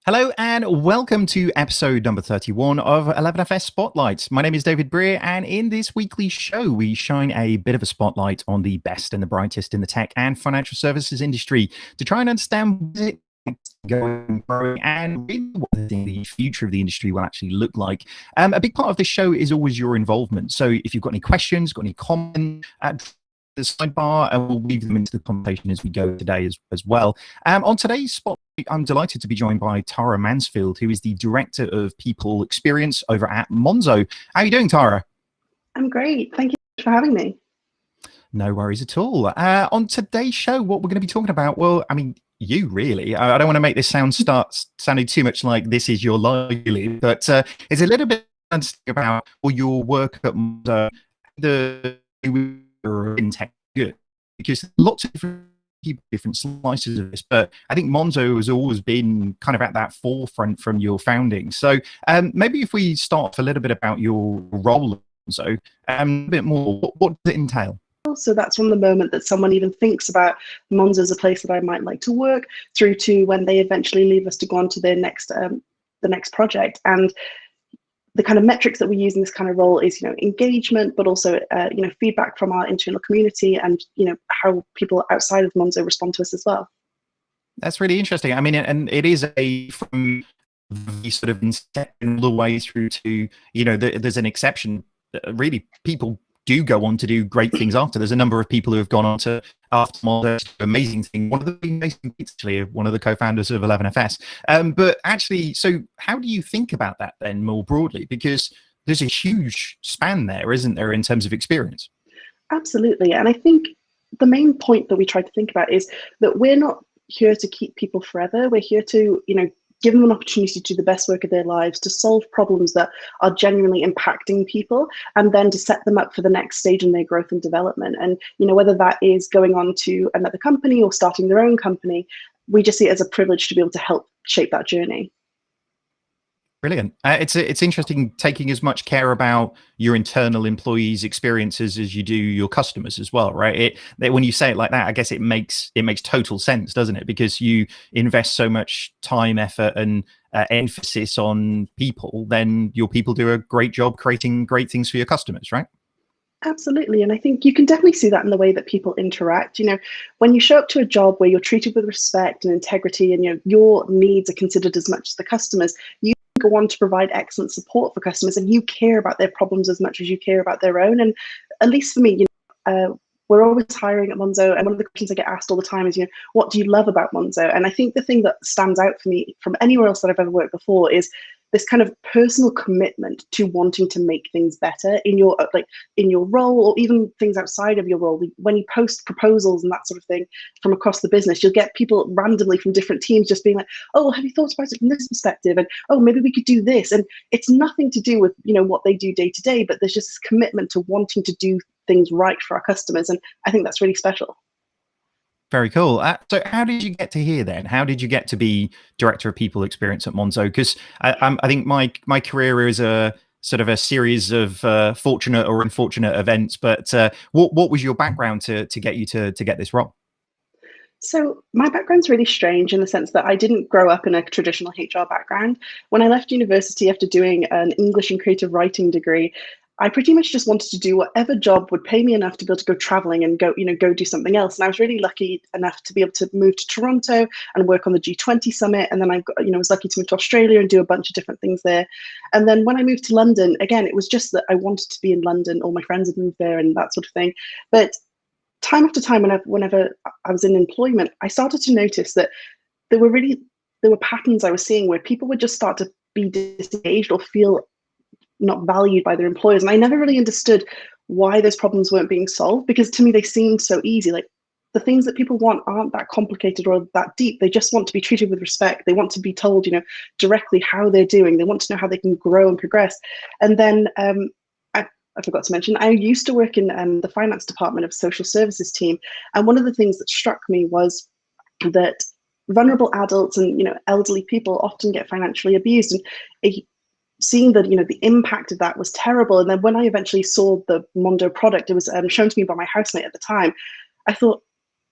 Hello and welcome to episode number 31 of 11FS Spotlight. My name is David Brear, and in this weekly show, we shine a bit of a spotlight on the best and the brightest in the tech and financial services industry to try and understand what it's going, growing, and really what the future of the industry will actually look like. A big part of this show is always your involvement. So if you've got any questions, got any comments, the sidebar, and we'll weave them into the conversation as we go today as well. On today's spotlight, I'm delighted to be joined by Tara Mansfield, who is the Director of People Experience over at Monzo. How are you doing, Tara? I'm great. Thank you for having me. No worries at all. On today's show, what we're going to be talking about, well, I mean, you really. I don't want to make this sounding too much like this is your livelihood, but it's a little bit about your work at Monzo, the fintech good, because lots of different slices of this, but I think Monzo has always been kind of at that forefront from your founding. So maybe if we start a little bit about your role at Monzo, a bit more, what does it entail? So that's from the moment that someone even thinks about Monzo as a place that I might like to work, through to when they eventually leave us to go on to their next the next project. And the kind of metrics that we use in this kind of role is, engagement, but also, feedback from our internal community, and how people outside of Monzo respond to us as well. That's really interesting. I mean, and it is from the sort of inception all the way through to, there's an exception. Really, people do go on to do great things after. There's a number of people who have gone on to after Monzo to do amazing things. One of the actually one of the co-founders of 11FS. But actually, so how do you think about that then more broadly? Because there's a huge span there, isn't there, in terms of experience? Absolutely. And I think the main point that we try to think about is that we're not here to keep people forever. We're here to, give them an opportunity to do the best work of their lives, to solve problems that are genuinely impacting people, and then to set them up for the next stage in their growth and development. And, whether that is going on to another company or starting their own company, we just see it as a privilege to be able to help shape that journey. Brilliant. It's interesting taking as much care about your internal employees' experiences as you do your customers as well, right? When you say it like that, I guess it makes total sense, doesn't it? Because you invest so much time, effort, and emphasis on people, then your people do a great job creating great things for your customers, right? Absolutely. And I think you can definitely see that in the way that people interact. When you show up to a job where you're treated with respect and integrity, and your needs are considered as much as the customers, you go on to provide excellent support for customers, and you care about their problems as much as you care about their own. And at least for me, we're always hiring at Monzo, and one of the questions I get asked all the time is, what do you love about Monzo? And I think the thing that stands out for me from anywhere else that I've ever worked before is this kind of personal commitment to wanting to make things better in your role, or even things outside of your role. When you post proposals and that sort of thing from across the business, you'll get people randomly from different teams just being like, oh, have you thought about it from this perspective? And oh, maybe we could do this. And it's nothing to do with what they do day to day, but there's just this commitment to wanting to do things right for our customers. And I think that's really special. Very cool. So how did you get to here then? How did you get to be Director of People Experience at Monzo? Because I think my career is a sort of a series of fortunate or unfortunate events, but what was your background to get you to get this role? So my background's really strange in the sense that I didn't grow up in a traditional HR background. When I left university after doing an English and creative writing degree, I pretty much just wanted to do whatever job would pay me enough to be able to go traveling and go do something else. And I was really lucky enough to be able to move to Toronto and work on the G20 summit. And then I was lucky to move to Australia and do a bunch of different things there. And then when I moved to London, again, it was just that I wanted to be in London. All my friends had moved there and that sort of thing. But time after time, whenever I was in employment, I started to notice that there were patterns I was seeing where people would just start to be disengaged or feel not valued by their employers. And I never really understood why those problems weren't being solved, because to me, they seemed so easy. Like, the things that people want aren't that complicated or that deep. They just want to be treated with respect. They want to be told, directly how they're doing. They want to know how they can grow and progress. And then I forgot to mention, I used to work in the finance department of social services team. And one of the things that struck me was that vulnerable adults and elderly people often get financially abused. And seeing that the impact of that was terrible. And then when I eventually saw the Monzo product, it was shown to me by my housemate at the time. I thought,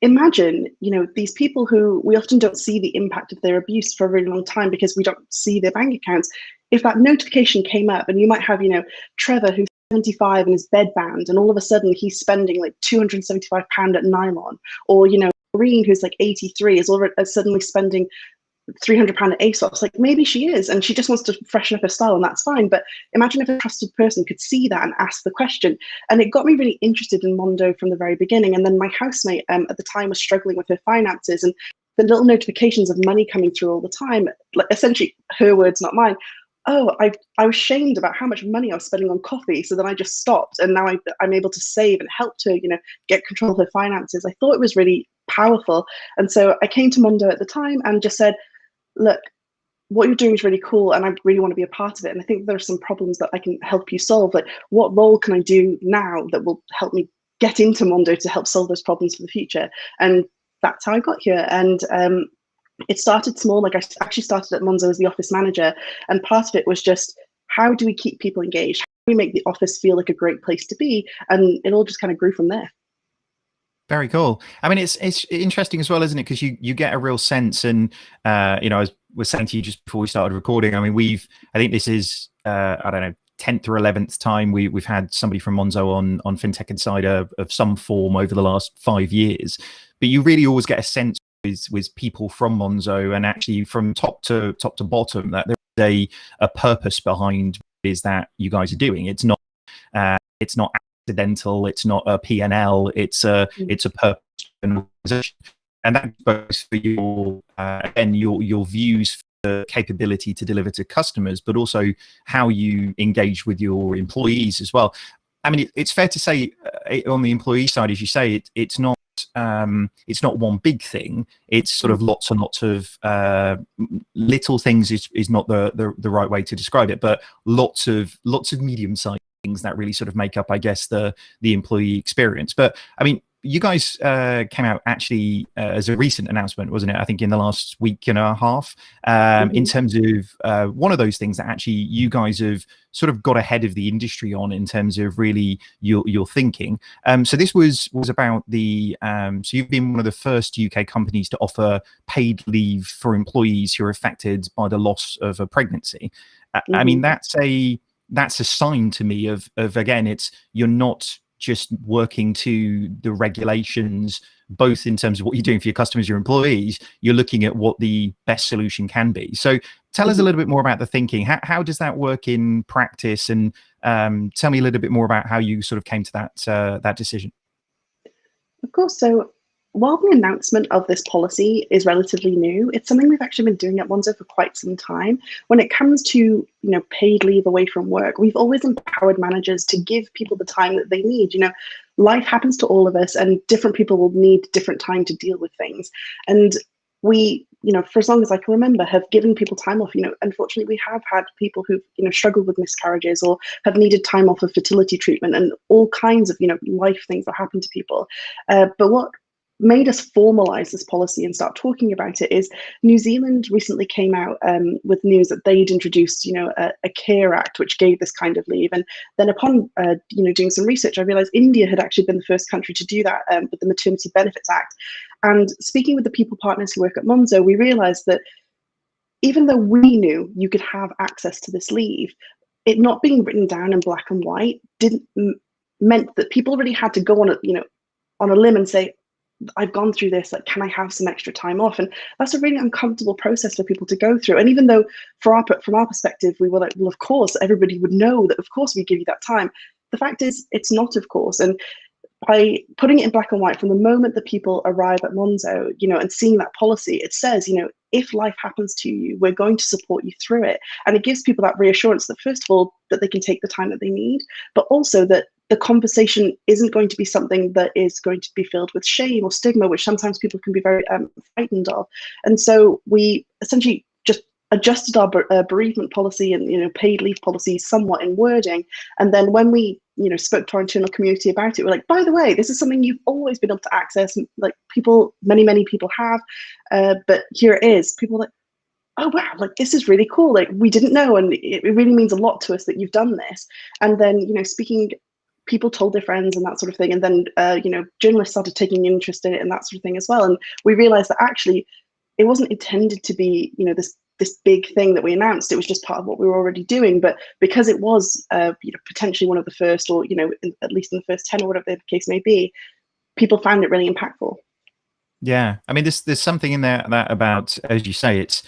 imagine, these people who we often don't see the impact of their abuse for a really long time because we don't see their bank accounts. If that notification came up and you might have, Trevor who's 75 and is bedbound, and all of a sudden he's spending like £275 at nylon, or, Maureen who's like 83 is suddenly spending £300 at ASOS. Like, maybe she is and she just wants to freshen up her style, and that's fine. But imagine if a trusted person could see that and ask the question. And it got me really interested in Monzo from the very beginning. And then my housemate at the time was struggling with her finances, and the little notifications of money coming through all the time, like essentially her words, not mine. Oh, I was shamed about how much money I was spending on coffee. So then I just stopped, and now I'm able to save and helped her, get control of her finances. I thought it was really powerful. And so I came to Monzo at the time and just said, look, what you're doing is really cool and I really want to be a part of it. And I think there are some problems that I can help you solve. Like, what role can I do now that will help me get into Monzo to help solve those problems for the future? And that's how I got here. And it started small. Like, I actually started at Monzo as the office manager. And part of it was just, how do we keep people engaged? How do we make the office feel like a great place to be? And it all just kind of grew from there. Very cool. I mean, it's interesting as well, isn't it? Because you get a real sense, and I was saying to you just before we started recording. I mean, I think this is I don't know, 10th or 11th time we've had somebody from Monzo on FinTech Insider of some form over the last 5 years. But you really always get a sense with people from Monzo, and actually from top to bottom, that there is a purpose behind what it is that you guys are doing. It's not accidental, it's not a P&L, it's a purpose organization. And that goes for your views for the capability to deliver to customers, but also how you engage with your employees as well. I mean, it's fair to say on the employee side, as you say, it's not one big thing. It's sort of lots and lots of little things is not the right way to describe it, but lots of medium-sized things that really sort of make up, I guess, the employee experience. But I mean, you guys came out actually as a recent announcement, wasn't it? I think in the last week and a half, in terms of one of those things that actually you guys have sort of got ahead of the industry on in terms of really your thinking. So this was about so you've been one of the first UK companies to offer paid leave for employees who are affected by the loss of a pregnancy. I mean, that's a sign to me of again, you're not just working to the regulations, both in terms of what you're doing for your customers, your employees. You're looking at what the best solution can be. So tell us a little bit more about the thinking. How does that work in practice? And tell me a little bit more about how you sort of came to that decision. Of course. So while the announcement of this policy is relatively new, it's something we've actually been doing at Monzo for quite some time. When it comes to paid leave away from work, we've always empowered managers to give people the time that they need. Life happens to all of us, and different people will need different time to deal with things. And we, for as long as I can remember, have given people time off. Unfortunately, we have had people who've struggled with miscarriages or have needed time off of fertility treatment and all kinds of life things that happen to people. But what made us formalize this policy and start talking about it is New Zealand recently came out with news that they'd introduced, a Care Act, which gave this kind of leave. And then upon, doing some research, I realized India had actually been the first country to do that with the Maternity Benefits Act. And speaking with the people partners who work at Monzo, we realized that even though we knew you could have access to this leave, it not being written down in black and white meant that people really had to go on a limb and say, I've gone through this, like, can I have some extra time off? And that's a really uncomfortable process for people to go through. And even though from our perspective, we were like, well, of course, everybody would know that, of course, we give you that time. The fact is, it's not, of course. And by putting it in black and white from the moment that people arrive at Monzo, and seeing that policy, it says, if life happens to you, we're going to support you through it. And it gives people that reassurance that, first of all, that they can take the time that they need, but also that the conversation isn't going to be something that is going to be filled with shame or stigma, which sometimes people can be very frightened of. And so we essentially just adjusted our bereavement policy and paid leave policy somewhat in wording. And then when we spoke to our internal community about it, we're like, by the way, this is something you've always been able to access. Like, many people have, but here it is. People are like, oh wow, like, this is really cool. Like, we didn't know, and it really means a lot to us that you've done this. And then people told their friends and that sort of thing. And then, journalists started taking interest in it and that sort of thing as well. And we realized that actually it wasn't intended to be, this big thing that we announced. It was just part of what we were already doing. But because it was, potentially one of the first, or, at least in the first 10 or whatever the case may be, people found it really impactful. Yeah, I mean, there's something in there that about, as you say, it's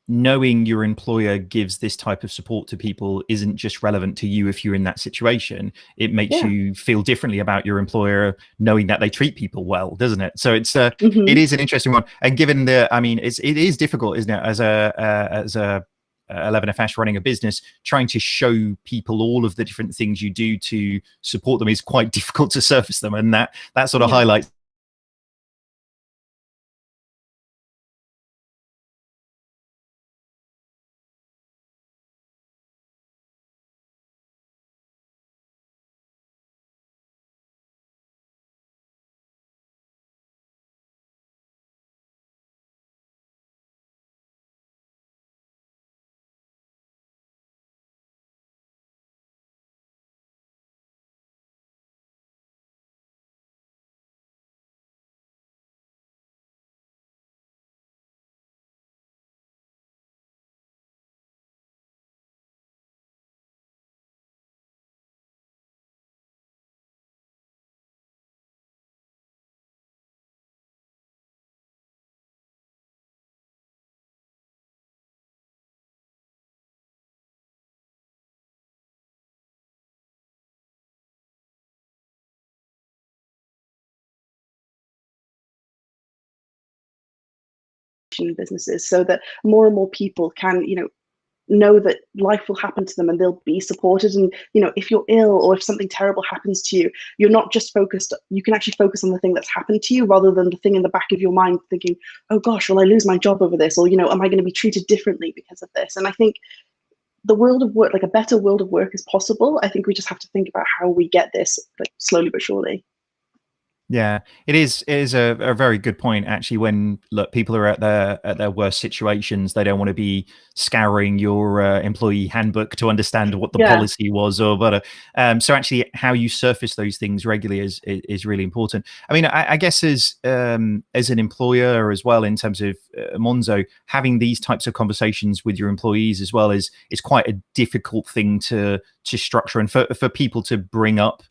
knowing your employer gives this type of support to people isn't just relevant to you if you're in that situation. It makes you feel differently about your employer knowing that they treat people well, doesn't it? So it's it is an interesting one. And given I mean, it is difficult, isn't it, as a 11FS running a business, trying to show people all of the different things you do to support them is quite difficult to surface them, and that sort of highlights businesses, so that more and more people can, know that life will happen to them and they'll be supported. And if you're ill or if something terrible happens to you, you're not just focused, you can actually focus on the thing that's happened to you rather than the thing in the back of your mind thinking, oh gosh, will I lose my job over this, or am I going to be treated differently because of this? And I think the world of work, like a better world of work, is possible. I think we just have to think about how we get this, like, slowly but surely. Yeah, it is. It is a very good point, actually. When people are at their worst situations, they don't want to be scouring your employee handbook to understand what the policy was, or but. So actually, how you surface those things regularly is really important. I mean, I guess as an employer as well, in terms of Monzo, having these types of conversations with your employees as well is quite a difficult thing to structure, and for people to bring up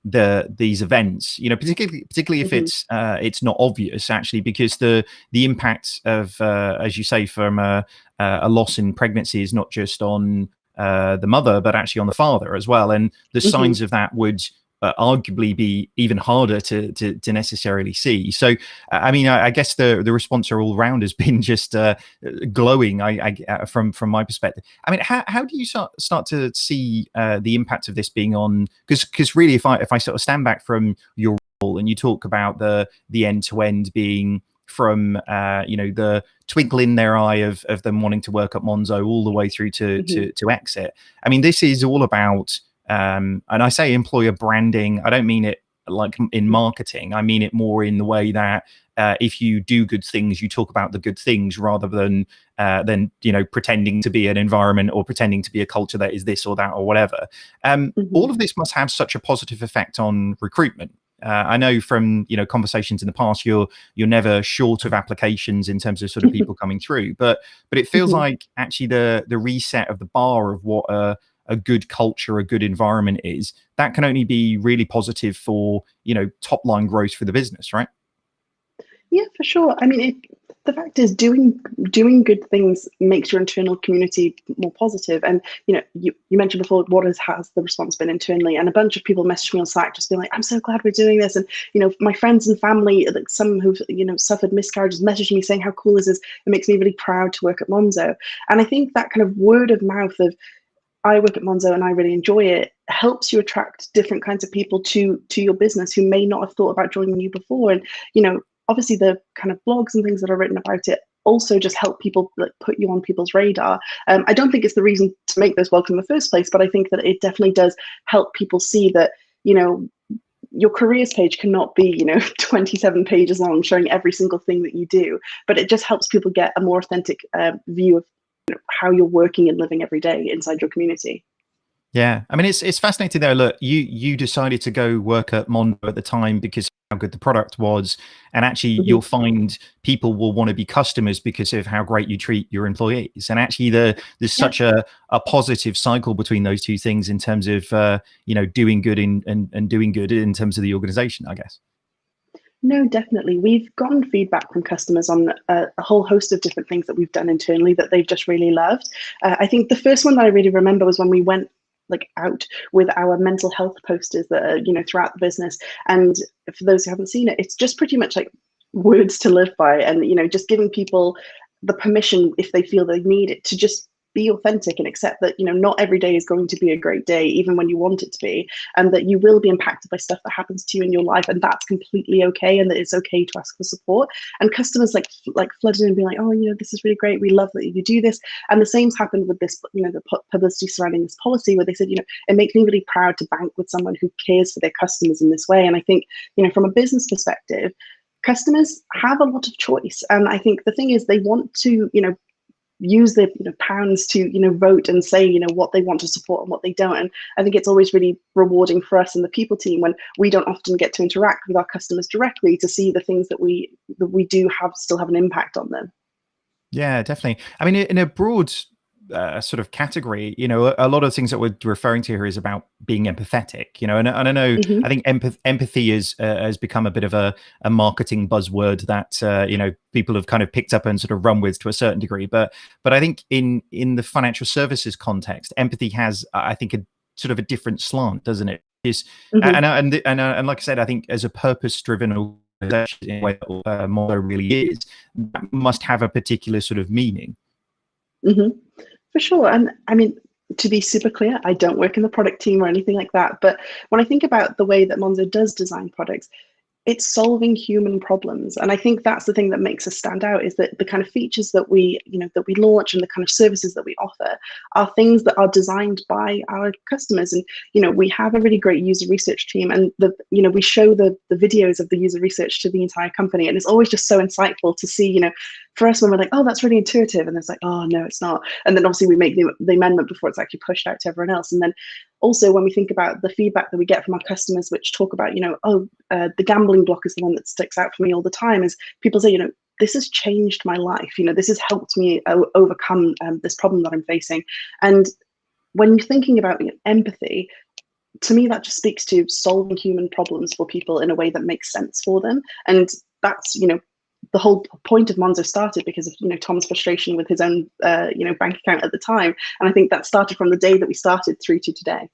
these events, particularly if it's not obvious, actually, because the impact of as you say, from a loss in pregnancy is not just on the mother, but actually on the father as well, and the signs of that would arguably be even harder to necessarily see. So I mean, I guess the response all around has been just glowing. From my perspective. I mean, how do you start to see the impact of this being on? Because really, if I sort of stand back from your role and you talk about the end to end being from the twinkle in their eye of them wanting to work at Monzo all the way through to exit. I mean, this is all about. And I say employer branding, I don't mean it like in marketing. I mean it more in the way that if you do good things, you talk about the good things rather than pretending to be an environment or pretending to be a culture that is this or that or whatever. All of this must have such a positive effect on recruitment. I know from conversations in the past, you're never short of applications in terms of sort of people coming through, but it feels like actually the reset of the bar of what a good culture, a good environment is, that can only be really positive for top line growth for the business, right? Yeah, for sure. I mean, the fact is, doing good things makes your internal community more positive. And you mentioned before, what has the response been internally? And a bunch of people messaged me on Slack, just being like, "I'm so glad we're doing this." And my friends and family, like some who've suffered miscarriages, messaged me saying how cool this is. It makes me really proud to work at Monzo. And I think that kind of word of mouth of, I work at Monzo and I really enjoy it, helps you attract different kinds of people to your business who may not have thought about joining you before. And obviously the kind of blogs and things that are written about it also just help people, like, put you on people's radar. I don't think it's the reason to make those welcome in the first place, but I think that it definitely does help people see that your careers page cannot be 27 pages long showing every single thing that you do, but it just helps people get a more authentic view of how you're working and living every day inside your community. Yeah, I mean it's fascinating though. Look, you decided to go work at Monzo at the time because how good the product was, and actually Mhm. you'll find people will want to be customers because of how great you treat your employees. And actually, there's Yeah. such a positive cycle between those two things in terms of doing good and doing good in terms of the organization, I guess. No, definitely. We've gotten feedback from customers on a whole host of different things that we've done internally that they've just really loved. I think the first one that I really remember was when we went like out with our mental health posters that are, throughout the business. And for those who haven't seen it, it's just pretty much like words to live by, and just giving people the permission, if they feel they need it, to just be authentic and accept that not every day is going to be a great day, even when you want it to be, and that you will be impacted by stuff that happens to you in your life, and that's completely okay, and that it's okay to ask for support. And customers like flooded in and being like, oh, this is really great, we love that you do this. And the same's happened with this, the publicity surrounding this policy, where they said, it makes me really proud to bank with someone who cares for their customers in this way. And I think, from a business perspective, customers have a lot of choice, and I think the thing is they want to use their pounds to vote and say what they want to support and what they don't. And I think it's always really rewarding for us in the people team when we don't often get to interact with our customers directly to see the things that we do have still have an impact on them. Yeah, definitely. I mean, in a broad sort of category, a lot of things that we're referring to here is about being empathetic, and I know, Hmm. I think empathy is has become a bit of a marketing buzzword that people have kind of picked up and sort of run with to a certain degree. But I think in the financial services context, empathy has, I think, a sort of a different slant, doesn't it? Is Hmm. and like I said, I think as a purpose-driven organization, in the way that Motto really is, that must have a particular sort of meaning. Hmm. For sure. And I mean, to be super clear, I don't work in the product team or anything like that. But when I think about the way that Monzo does design products, it's solving human problems. And I think that's the thing that makes us stand out, is that the kind of features that we launch and the kind of services that we offer are things that are designed by our customers. And we have a really great user research team, and we show the videos of the user research to the entire company, and it's always just so insightful to see, for us, when we're like, oh, that's really intuitive, and it's like, oh no, it's not. And then obviously we make the amendment before it's actually pushed out to everyone else. And then also when we think about the feedback that we get from our customers, which talk about, the gambling block is the one that sticks out for me all the time, is people say, this has changed my life. This has helped me overcome this problem that I'm facing. And when you're thinking about empathy, to me, that just speaks to solving human problems for people in a way that makes sense for them. And that's, the whole point of Monzo started because of Tom's frustration with his own bank account at the time, and I think that started from the day that we started through to today.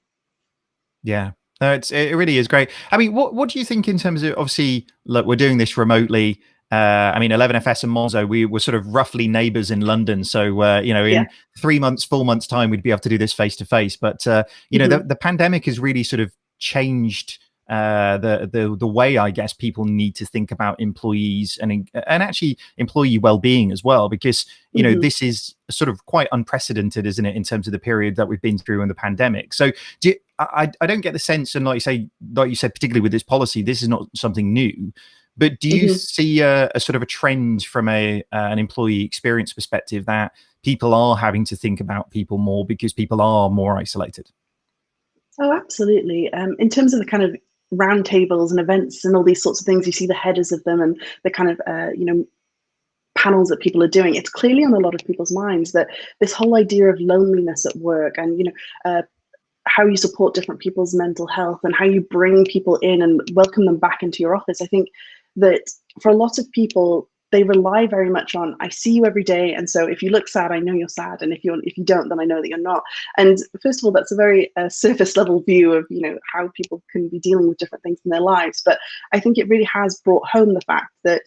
Yeah. No, it really is great. I mean, what do you think in terms of, obviously, look, we're doing this remotely. I mean, 11FS and Monzo, we were sort of roughly neighbors in London. So, Yeah. in 3 months, 4 months time, we'd be able to do this face to face. But, Hmm. the pandemic has really sort of changed the way, I guess, people need to think about employees and actually employee well-being as well, because Hmm. this is sort of quite unprecedented, isn't it, in terms of the period that we've been through in the pandemic. So I don't get the sense, and like you said, particularly with this policy, this is not something new. But do you Hmm. see a sort of a trend from an employee experience perspective that people are having to think about people more because people are more isolated? Oh, absolutely. In terms of the kind of roundtables and events and all these sorts of things, you see the headers of them and the kind of panels that people are doing. It's clearly on a lot of people's minds that this whole idea of loneliness at work, and how you support different people's mental health and how you bring people in and welcome them back into your office. I think that for a lot of people, they rely very much on, I see you every day, and so if you look sad, I know you're sad, and if you don't, then I know that you're not. And first of all, that's a very surface level view of how people can be dealing with different things in their lives. But I think it really has brought home the fact that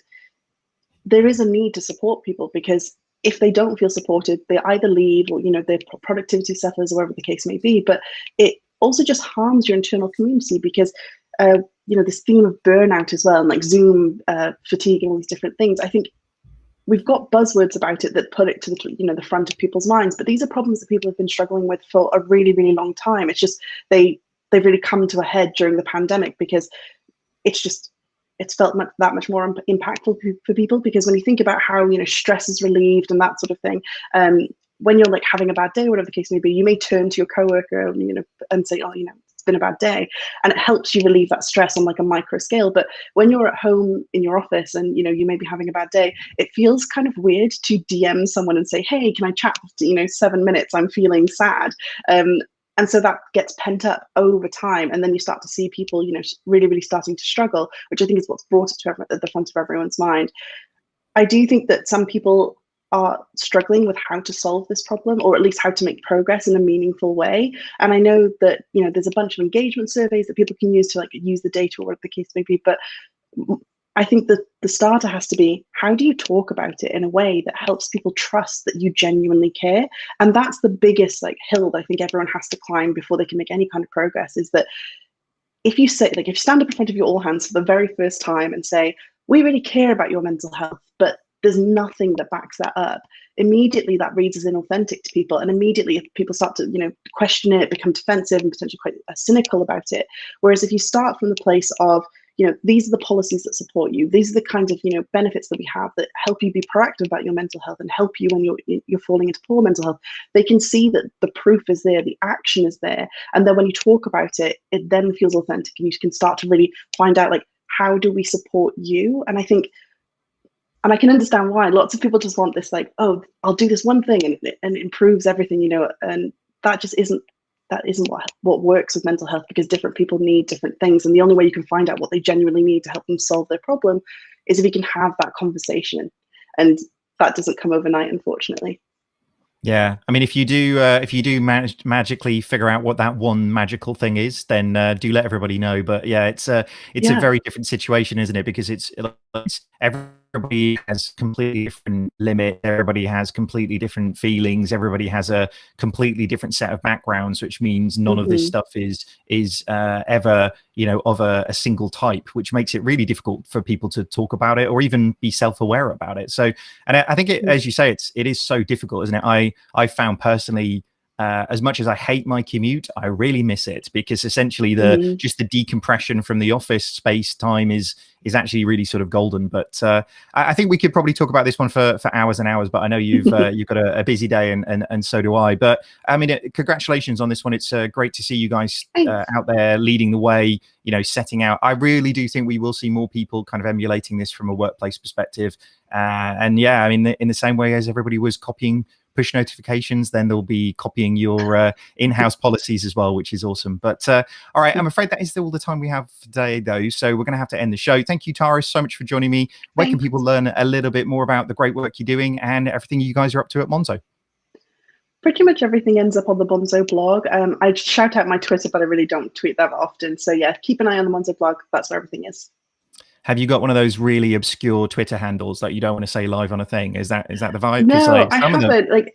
there is a need to support people, because if they don't feel supported, they either leave, or their productivity suffers, or whatever the case may be. But it also just harms your internal community, because this theme of burnout as well, and like Zoom fatigue and all these different things. I think we've got buzzwords about it that put it to the front of people's minds, but these are problems that people have been struggling with for a really, really long time. It's just they've really come to a head during the pandemic, because it's felt that much more impactful for people. Because when you think about how stress is relieved and that sort of thing, when you're like having a bad day, whatever the case may be, you may turn to your coworker, and say, oh, it's been a bad day, and it helps you relieve that stress on like a micro scale. But when you're at home in your office and you may be having a bad day, it feels kind of weird to DM someone and say, hey, can I chat for 7 minutes? I'm feeling sad. And so that gets pent up over time. And then you start to see people, really, really starting to struggle, which I think is what's brought it to at the front of everyone's mind. I do think that some people are struggling with how to solve this problem, or at least how to make progress in a meaningful way. And I know that, there's a bunch of engagement surveys that people can use to like use the data or whatever the case may be. But I think that the starter has to be, how do you talk about it in a way that helps people trust that you genuinely care? And that's the biggest like hill that I think everyone has to climb before they can make any kind of progress, is that if you say, like, if you stand up in front of your all hands for the very first time and say, we really care about your mental health, but there's nothing that backs that up, immediately that reads as inauthentic to people. And immediately if people start to, question it, become defensive and potentially quite cynical about it. Whereas if you start from the place of, these are the policies that support you, these are the kinds of, benefits that we have that help you be proactive about your mental health and help you when you're falling into poor mental health, they can see that the proof is there, the action is there. And then when you talk about it, it then feels authentic, and you can start to really find out, like, how do we support you? And I think, and I can understand why lots of people just want this, like, oh, I'll do this one thing and it improves everything, and that just isn't what works with mental health, because different people need different things. And the only way you can find out what they genuinely need to help them solve their problem is if you can have that conversation. And that doesn't come overnight, unfortunately. Yeah, I mean, if you do magically figure out what that one magical thing is, then do let everybody know. But yeah, it's a very different situation, isn't it? Because it's everybody has completely different limit. Everybody has completely different feelings. Everybody has a completely different set of backgrounds, which means none of this stuff is ever of a single type, which makes it really difficult for people to talk about it or even be self-aware about it. So, and I think as you say, it is so difficult, isn't it? I found personally, as much as I hate my commute, I really miss it, because essentially just the decompression from the office space time is actually really sort of golden. But I think we could probably talk about this one for hours and hours, but I know you've got a busy day, and so do I. But I mean, congratulations on this one. It's great to see you guys out there leading the way, setting out. I really do think we will see more people kind of emulating this from a workplace perspective. And yeah, I mean, in the same way as everybody was copying push notifications, then they'll be copying your in-house policies as well, which is awesome. But all right, I'm afraid that is all the time we have today, though, so we're going to have to end the show. Thank you, Tara, so much for joining me. Where can people learn a little bit more about the great work you're doing and everything you guys are up to at Monzo? Pretty much everything ends up on the Monzo blog. I shout out my Twitter, but I really don't tweet that often. So yeah, keep an eye on the Monzo blog. That's where everything is. Have you got one of those really obscure Twitter handles that you don't want to say live on a thing? Is that the vibe? No, I haven't. Like,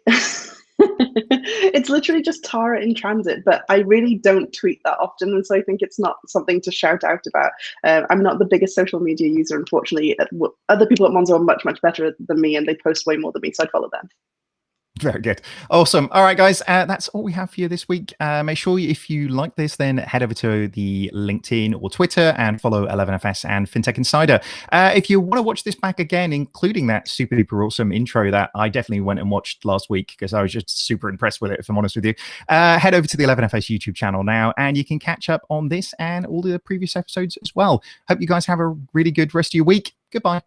it's literally just Tara in transit, but I really don't tweet that often, and so I think it's not something to shout out about. I'm not the biggest social media user, unfortunately. Other people at Monzo are much, much better than me, and they post way more than me, so I'd follow them. Very good. Awesome. All right, guys, that's all we have for you this week. Make sure if you like this, then head over to the LinkedIn or Twitter and follow 11FS and FinTech Insider. If you want to watch this back again, including that super duper awesome intro that I definitely went and watched last week because I was just super impressed with it, if I'm honest with you, head over to the 11FS YouTube channel now, and you can catch up on this and all the previous episodes as well. Hope you guys have a really good rest of your week. Goodbye.